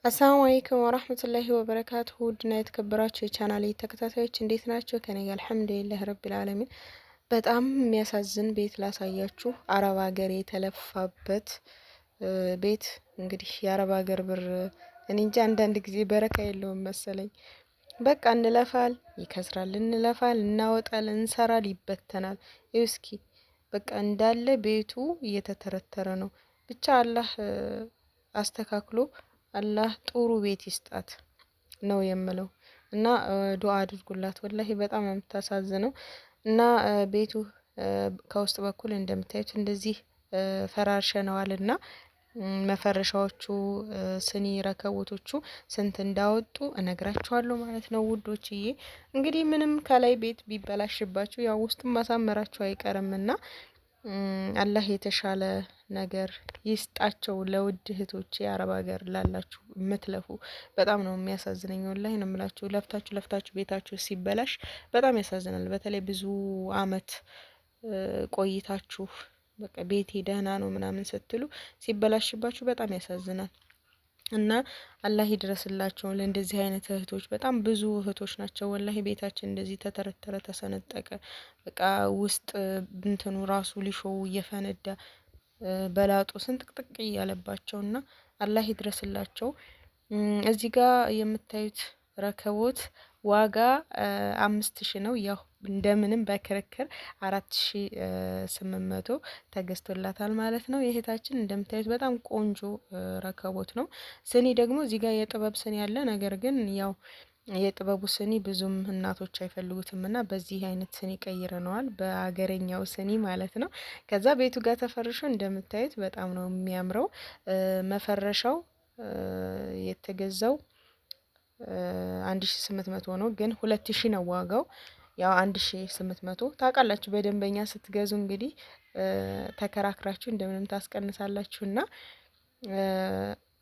አሰላሙ አለይኩም ወራህመቱላሂ ወበረካቱሁ ውድና የተከበራችሁ የቻናሌ ተከታታዮች እንዴት ናቸው? ከኔ ጋር አልሐምዱሊላህ ረቢል ዓለሚን። በጣም የሚያሳዝን ቤት ላሳያችሁ። አረብ ሀገር የተለፋበት ቤት እንግዲህ የአረብ ሀገር ብር እኔ እንጃ አንዳንድ ጊዜ በረካ የለውም መሰለኝ። በቃ እንለፋል፣ ይከስራል፣ እንለፋል፣ እናወጣል፣ እንሰራል፣ ይበተናል። ይኸው እስኪ በቃ እንዳለ ቤቱ እየተተረተረ ነው። ብቻ አላህ አስተካክሎ አላህ ጥሩ ቤት ይስጣት ነው የምለው። እና ዱአ አድርጉላት። ወላሂ በጣም ነው የምታሳዝነው። እና ቤቱ ከውስጥ በኩል እንደምታዩት እንደዚህ ፈራርሸነዋል እና መፈረሻዎቹ ስኒ ረከቦቶቹ ስንት እንዳወጡ እነግራችኋለሁ ማለት ነው ውዶችዬ። እንግዲህ ምንም ከላይ ቤት ቢበላሽባችሁ ያው ውስጡን ማሳመራችሁ አይቀርምና አላህ የተሻለ ነገር ይስጣቸው ለውድ እህቶቼ አረብ ሀገር ላላችሁ የምትለፉ። በጣም ነው የሚያሳዝነኝ ወላሂ ነው የምላችሁ። ለፍታችሁ ቤታችሁ ሲበላሽ በጣም ያሳዝናል። በተለይ ብዙ አመት ቆይታችሁ በቃ ቤቴ ደህና ነው ምናምን ስትሉ ሲበላሽባችሁ በጣም ያሳዝናል። እና አላህ ይድረስላቸው ለእንደዚህ አይነት እህቶች። በጣም ብዙ እህቶች ናቸው ወላሂ ቤታችን እንደዚህ ተተረተረ፣ ተሰነጠቀ። በቃ ውስጥ እንትኑ ራሱ ሊሾው እየፈነዳ በላጡ ስንጥቅጥቅ እያለባቸውና አላህ ይድረስላቸው። እዚህ ጋር የምታዩት ረከቦት ዋጋ 5000 ነው። ያው እንደምንም በክርክር 4800 ተገዝቶላታል ማለት ነው። የእህታችን እንደምታዩት በጣም ቆንጆ ረከቦት ነው። ስኒ ደግሞ እዚህ ጋር የጥበብ ስኒ ያለ፣ ነገር ግን ያው የጥበቡ ስኒ ብዙም እናቶች አይፈልጉትም እና በዚህ አይነት ስኒ ቀይረነዋል፣ በአገረኛው ስኒ ማለት ነው። ከዛ ቤቱ ጋር ተፈርሾ እንደምታዩት በጣም ነው የሚያምረው። መፈረሻው የተገዛው 1800 ነው፣ ግን 2000 ነው ዋጋው። ያው 1800 ታውቃላችሁ፣ በደንበኛ ስትገዙ እንግዲህ ተከራክራችሁ እንደምንም ታስቀንሳላችሁና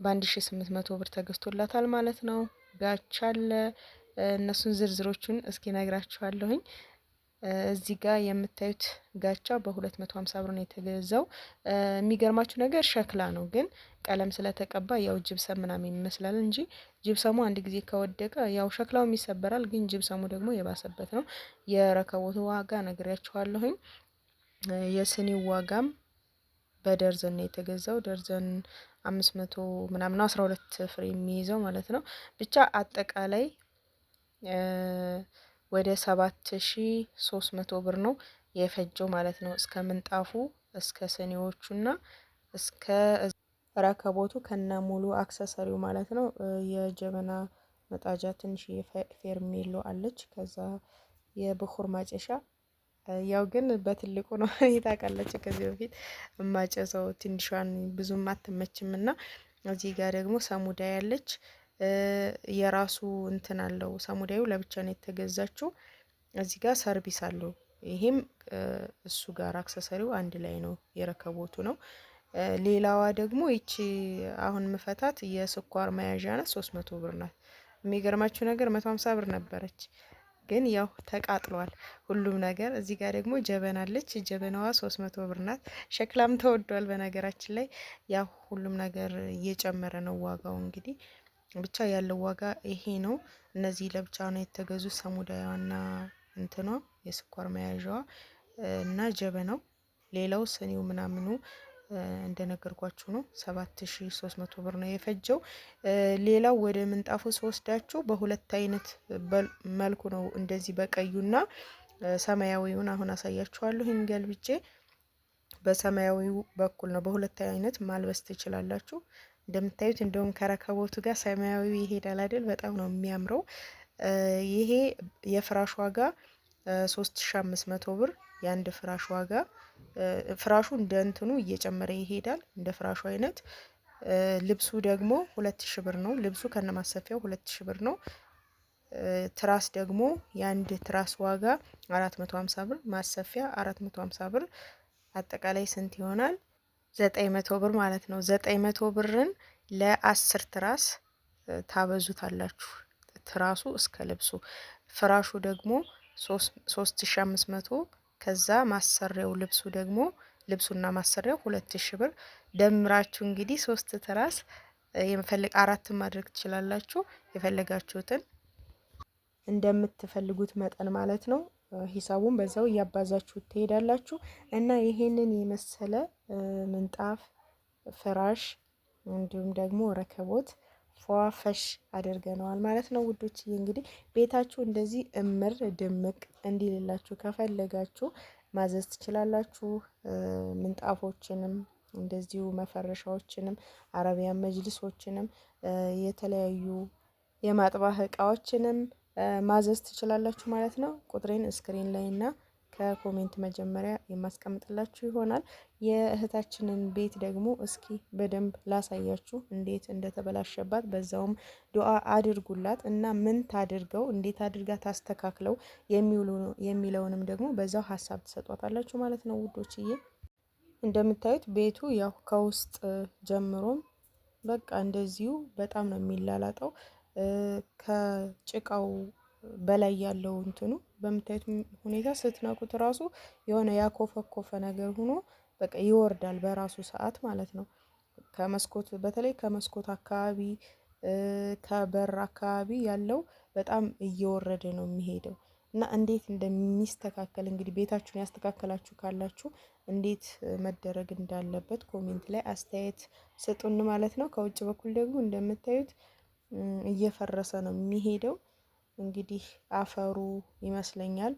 በ1800 ብር ተገዝቶላታል ማለት ነው። ጋቻ አለ። እነሱን ዝርዝሮቹን እስኪ ነግራችኋለሁኝ። እዚህ ጋር የምታዩት ጋቻ በ250 ብር ነው የተገዛው። የሚገርማችሁ ነገር ሸክላ ነው፣ ግን ቀለም ስለተቀባ ያው ጅብሰም ምናምን ይመስላል እንጂ ጅብሰሙ አንድ ጊዜ ከወደቀ ያው ሸክላውም ይሰበራል፣ ግን ጅብሰሙ ደግሞ የባሰበት ነው። የረከቦቱ ዋጋ ነግሬያችኋለሁኝ። የስኒው ዋጋም በደርዘን ነው የተገዛው። ደርዘን 500 ምናምን 12 ፍሬ የሚይዘው ማለት ነው። ብቻ አጠቃላይ ወደ 7300 ብር ነው የፈጀው ማለት ነው። እስከ ምንጣፉ እስከ ስኒዎቹና እስከ ረከቦቱ ከነ ሙሉ አክሰሰሪው ማለት ነው። የጀበና መጣጃ ትንሽ ፌርሜሎ አለች። ከዛ የብኹር ማጨሻ ያው ግን በትልቁ ነው ታውቃለች። ከዚህ በፊት ማጨሰው ትንሿን ብዙም አትመችም እና እዚህ ጋር ደግሞ ሰሙዳ ያለች የራሱ እንትን አለው። ሰሙዳዩ ለብቻ ነው የተገዛችው። እዚህ ጋር ሰርቪስ አለው። ይሄም እሱ ጋር አክሰሰሪው አንድ ላይ ነው፣ የረከቦቱ ነው። ሌላዋ ደግሞ ይቺ አሁን ምፈታት የስኳር መያዣ ናት። 300 ብር ናት። የሚገርማችሁ ነገር 150 ብር ነበረች፣ ግን ያው ተቃጥሏል ሁሉም ነገር። እዚህ ጋር ደግሞ ጀበና አለች። ጀበናዋ 300 ብር ናት። ሸክላም ተወዷል በነገራችን ላይ። ያው ሁሉም ነገር እየጨመረ ነው ዋጋው። እንግዲህ ብቻ ያለው ዋጋ ይሄ ነው። እነዚህ ለብቻ ነው የተገዙ፣ ሰሙዳያና እንትኗ የስኳር መያዣዋ እና ጀበናው። ሌላው ስኒው ምናምኑ እንደነገርኳችሁ ነው። 7300 ብር ነው የፈጀው። ሌላው ወደ ምንጣፉ ስወስዳችሁ በሁለት አይነት መልኩ ነው፣ እንደዚህ በቀዩና ሰማያዊውን አሁን አሳያችኋለሁ። ይሄን ገልብጬ በሰማያዊው በኩል ነው። በሁለት አይነት ማልበስ ትችላላችሁ። እንደምታዩት እንደውም ከረከቦቱ ጋር ሰማያዊ ይሄዳል አይደል? በጣም ነው የሚያምረው። ይሄ የፍራሽ ዋጋ 3500 ብር የአንድ ፍራሽ ዋጋ። ፍራሹ እንደ እንትኑ እየጨመረ ይሄዳል እንደ ፍራሹ አይነት። ልብሱ ደግሞ 2000 ብር ነው። ልብሱ ከነማሰፊያው 2000 ብር ነው። ትራስ ደግሞ የአንድ ትራስ ዋጋ 450 ብር፣ ማሰፊያ 450 ብር። አጠቃላይ ስንት ይሆናል? 900 ብር ማለት ነው። 900 ብርን ለ10 ትራስ ታበዙታላችሁ፣ ትራሱ እስከ ልብሱ። ፍራሹ ደግሞ 3500፣ ከዛ ማሰሪያው ልብሱ ደግሞ ልብሱና ማሰሪያው 2000 ብር። ደምራችሁ እንግዲህ 3 ትራስ የምፈልግ 4 ማድረግ ትችላላችሁ። የፈለጋችሁትን እንደምትፈልጉት መጠን ማለት ነው። ሂሳቡን በዛው እያባዛችሁ ትሄዳላችሁ እና ይሄንን የመሰለ ምንጣፍ፣ ፍራሽ እንዲሁም ደግሞ ረከቦት ፏፈሽ አድርገነዋል ማለት ነው ውዶች። እንግዲህ ቤታችሁ እንደዚህ እምር ድምቅ እንዲልላችሁ ከፈለጋችሁ ማዘዝ ትችላላችሁ። ምንጣፎችንም እንደዚሁ መፈረሻዎችንም አረቢያን መጅልሶችንም የተለያዩ የማጥባህ እቃዎችንም ማዘዝ ትችላላችሁ ማለት ነው። ቁጥሬን ስክሪን ላይ እና ከኮሜንት መጀመሪያ የማስቀምጥላችሁ ይሆናል። የእህታችንን ቤት ደግሞ እስኪ በደንብ ላሳያችሁ እንዴት እንደተበላሸባት፣ በዛውም ዱአ አድርጉላት እና ምን ታድርገው እንዴት አድርጋ ታስተካክለው የሚለውንም ደግሞ በዛው ሀሳብ ትሰጧታላችሁ ማለት ነው ውዶችዬ። እንደምታዩት ቤቱ ያው ከውስጥ ጀምሮም በቃ እንደዚሁ በጣም ነው የሚላላጠው። ከጭቃው በላይ ያለው እንትኑ በምታዩት ሁኔታ ስትነኩት ራሱ የሆነ ያኮፈኮፈ ነገር ሆኖ በቃ ይወርዳል በራሱ ሰዓት ማለት ነው። ከመስኮት በተለይ ከመስኮት አካባቢ ከበር አካባቢ ያለው በጣም እየወረደ ነው የሚሄደው እና እንዴት እንደሚስተካከል እንግዲህ ቤታችሁን ያስተካከላችሁ ካላችሁ እንዴት መደረግ እንዳለበት ኮሜንት ላይ አስተያየት ስጡን ማለት ነው። ከውጭ በኩል ደግሞ እንደምታዩት እየፈረሰ ነው የሚሄደው። እንግዲህ አፈሩ ይመስለኛል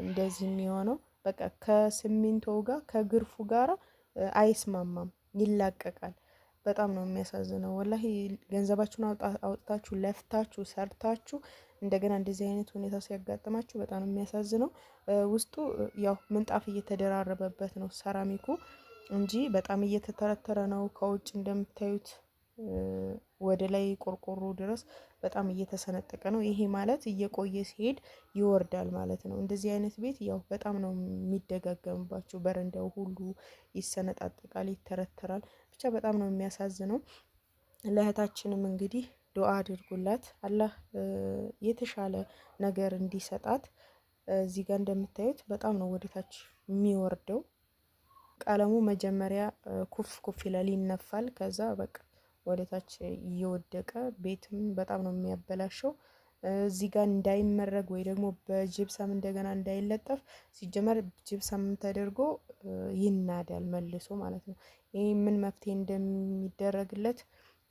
እንደዚህ የሚሆነው በቃ ከሲሚንቶ ጋር ከግርፉ ጋር አይስማማም፣ ይላቀቃል። በጣም ነው የሚያሳዝነው ወላሂ። ገንዘባችሁን አውጥታችሁ ለፍታችሁ ሰርታችሁ እንደገና እንደዚህ አይነት ሁኔታ ሲያጋጥማችሁ በጣም ነው የሚያሳዝነው። ውስጡ ያው ምንጣፍ እየተደራረበበት ነው ሰራሚኩ እንጂ በጣም እየተተረተረ ነው። ከውጭ እንደምታዩት ወደ ላይ ቆርቆሮ ድረስ በጣም እየተሰነጠቀ ነው። ይሄ ማለት እየቆየ ሲሄድ ይወርዳል ማለት ነው። እንደዚህ አይነት ቤት ያው በጣም ነው የሚደጋገምባቸው። በረንዳው ሁሉ ይሰነጣጠቃል፣ ይተረተራል። ብቻ በጣም ነው የሚያሳዝነው። ለእህታችንም እንግዲህ ዱአ አድርጉላት አላህ የተሻለ ነገር እንዲሰጣት። እዚህ ጋር እንደምታዩት በጣም ነው ወደታች የሚወርደው። ቀለሙ መጀመሪያ ኩፍ ኩፍ ይላል፣ ይነፋል። ከዛ በቃ ወደታች እየወደቀ ቤትም በጣም ነው የሚያበላሸው። እዚህ ጋር እንዳይመረግ ወይ ደግሞ በጅብሰም እንደገና እንዳይለጠፍ ሲጀመር ጅብሰም ተደርጎ ይናዳል መልሶ ማለት ነው። ይህ ምን መፍትሄ እንደሚደረግለት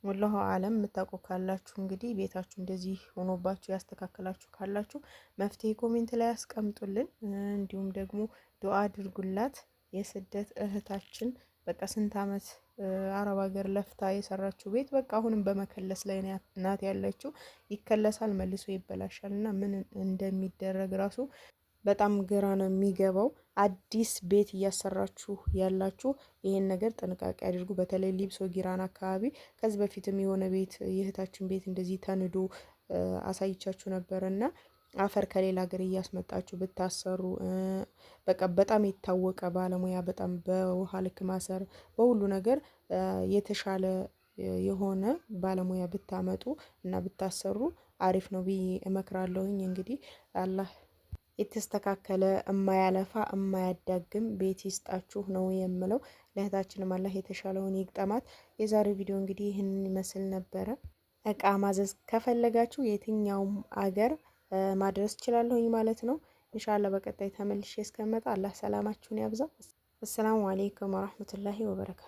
ወላሁ አለም። የምታውቁ ካላችሁ እንግዲህ ቤታችሁ እንደዚህ ሆኖባችሁ ያስተካከላችሁ ካላችሁ መፍትሄ ኮሜንት ላይ ያስቀምጡልን። እንዲሁም ደግሞ ዱአ አድርጉላት። የስደት እህታችን በቃ ስንት አመት አረብ ሀገር ለፍታ የሰራችው ቤት በቃ አሁንም በመከለስ ላይ ናት ያለችው። ይከለሳል መልሶ ይበላሻል እና ምን እንደሚደረግ ራሱ በጣም ግራ ነው የሚገባው። አዲስ ቤት እያሰራችሁ ያላችሁ ይሄን ነገር ጥንቃቄ አድርጉ። በተለይ ሊብሶ ጊራን አካባቢ ከዚህ በፊትም የሆነ ቤት የእህታችን ቤት እንደዚህ ተንዶ አሳይቻችሁ ነበረ እና አፈር ከሌላ ሀገር እያስመጣችሁ ብታሰሩ በቃ በጣም የታወቀ ባለሙያ በጣም በውሃ ልክ ማሰር በሁሉ ነገር የተሻለ የሆነ ባለሙያ ብታመጡ እና ብታሰሩ አሪፍ ነው ብዬ እመክራለሁኝ። እንግዲህ አላህ የተስተካከለ እማያለፋ እማያዳግም ቤት ይስጣችሁ ነው የምለው። ለእህታችንም አላህ የተሻለውን ይግጠማት። የዛሬው ቪዲዮ እንግዲህ ይህንን ይመስል ነበረ። እቃ ማዘዝ ከፈለጋችሁ የትኛውም አገር ማድረስ እችላለሁኝ ማለት ነው። ኢንሻአላህ በቀጣይ ተመልሼ እስከመጣ አላህ ሰላማችሁን ያብዛው። አሰላሙ አለይኩም ወራህመቱላሂ ወበረካቱ።